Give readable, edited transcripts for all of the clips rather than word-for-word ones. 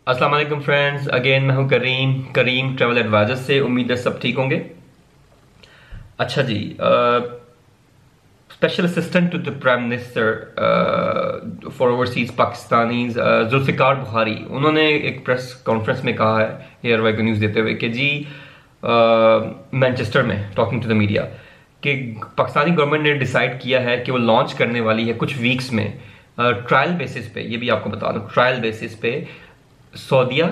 अस्सलाम वालेकुम friends, again मैं हूं करीम ट्रैवल एडवाइजर से। उम्मीद है सब ठीक होंगे। अच्छा जी, special assistant to the prime minister for overseas Pakistanis Zulfikar Bukhari, उन्होंने एक प्रेस कॉन्फ्रेंस में कहा है एयरवाई को न्यूज़ देते हुए कि जी मैनचेस्टर में टॉकिंग टू द मीडिया कि पाकिस्तानी गवर्नमेंट ने डिसाइड किया है कि वो लॉन्च करने वाली है कुछ वीक्स में ट्रायल बेसिस पे। ये भी आपको बता दूं, ट्रायल बेसिस पे सऊदीया,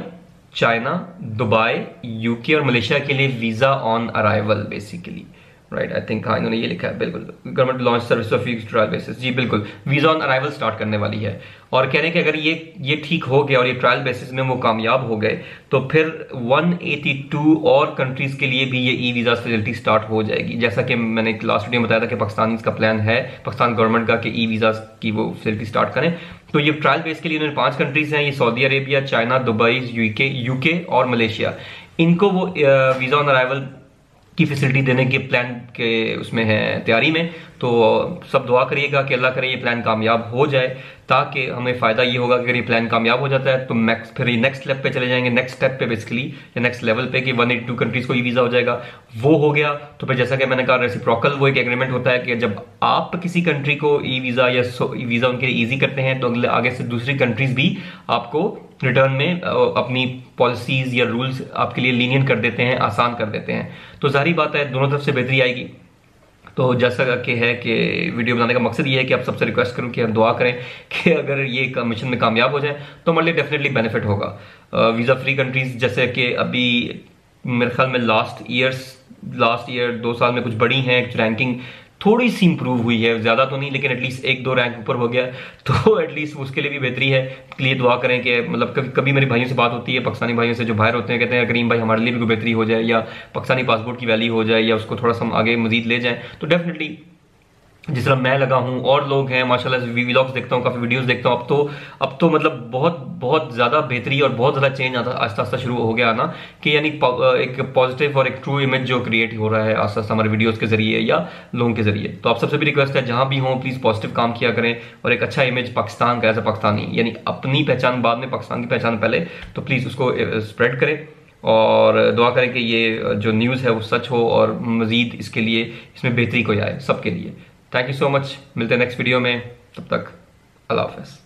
चाइना, दुबई, यूके और मलेशिया के लिए visa on arrival basically, right. I think हाँ, इन्होंने ये लिखा है, बिल्कुल। Government launch service of trial basis, जी बिल्कुल, वीजा ऑन अराइवल स्टार्ट करने वाली है। और कह रहे हैं कि अगर ये ठीक हो गया और ये ट्रायल बेसिस में वो कामयाब हो गए तो फिर 182 और कंट्रीज के लिए भी ये ई वीजा फैसिलिटी स्टार्ट हो जाएगी। जैसा कि मैंने लास्ट वीडियो में बताया था कि पाकिस्तान का प्लान है, पाकिस्तान गवर्नमेंट का, कि ई वीजा की वो फैसिलिटी स्टार्ट करें। तो ये ट्रायल बेस के लिए उन्होंने 5 कंट्रीज हैं, ये Saudi Arabia, China, Dubai, UK और मलेशिया। इनको वो वीजा ऑन अराइवल की फैसिलिटी देने के प्लान के उसमें है, तैयारी में। तो सब दुआ करिएगा कि अल्लाह करे ये प्लान कामयाब हो जाए, ताकि हमें फ़ायदा ये होगा कि अगर ये प्लान कामयाब हो जाता है तो फिर ये नेक्स्ट स्टेप पे चले जाएंगे, नेक्स्ट स्टेप पे बेसिकली, या नेक्स्ट लेवल पे, कि 182 कंट्रीज को ई वीज़ा हो जाएगा। वो हो गया तो फिर जैसा कि मैंने कहा, रेसिप्रोकल वो एक एग्रीमेंट होता है कि जब आप किसी कंट्री को ई वीज़ा या वीज़ा उनके लिए ईजी करते हैं तो अगले आगे से दूसरी कंट्रीज भी आपको रिटर्न में अपनी पॉलिसीज या रूल्स आपके लिए लीनियंट कर देते हैं, आसान कर देते हैं। तो जाहिर बात है दोनों तरफ से बेहतरी आएगी। तो जैसा कि है कि वीडियो बनाने का मकसद ये है कि आप सबसे रिक्वेस्ट करूं कि हम दुआ करें कि अगर ये मिशन में कामयाब हो जाए तो हमारे लिए डेफिनेटली बेनिफिट होगा। वीज़ा फ्री कंट्रीज, जैसे कि अभी मेरे ख्याल में लास्ट ईयर 2 साल में कुछ बड़ी हैं, रैंकिंग थोड़ी सी इंप्रूव हुई है, ज्यादा तो नहीं लेकिन एटलीस्ट 1-2 रैंक ऊपर हो गया, तो एटलीस्ट उसके लिए भी बेहतरी है। इसलिए दुआ करें कि मतलब कभी मेरी भाइयों से बात होती है, पाकिस्तानी भाइयों से जो बाहर होते हैं, कहते हैं करीम भाई हमारे लिए भी कोई बेहतरी हो जाए, या पाकिस्तानी पासपोर्ट की वैल्यू हो जाए, या उसको थोड़ा सा आगे मजीद ले जाएं, तो डेफिनेटली जिस तरह मैं लगा हूं और लोग हैं माशाल्लाह, व्लॉग्स देखता हूं, काफी वीडियोस देखता हूं, अब तो मतलब बहुत बहुत ज्यादा बेहतरी और बहुत ज्यादा चेंज आता आस्ता आस्ता शुरू हो गया ना, कि यानी एक पॉजिटिव और एक ट्रू इमेज जो क्रिएट हो रहा है आस्ता आस्ता हमारे वीडियोस के जरिए या लोगों के जरिए। तो आप सबसे भी रिक्वेस्ट है, जहां भी हो प्लीज पॉजिटिव काम किया करें और एक अच्छा इमेज पाकिस्तान का एज अ पाकिस्तानी, यानी अपनी पहचान बाद में, पाकिस्तान की पहचान पहले, तो प्लीज उसको स्प्रेड करें और दुआ करें कि ये जो न्यूज़ है वो सच हो और मजीद इसके लिए, इसमें बेहतरी कोई आए सबके लिए। थैंक यू सो मच, मिलते हैं नेक्स्ट वीडियो में, तब तक अल्लाह हाफ़िज़।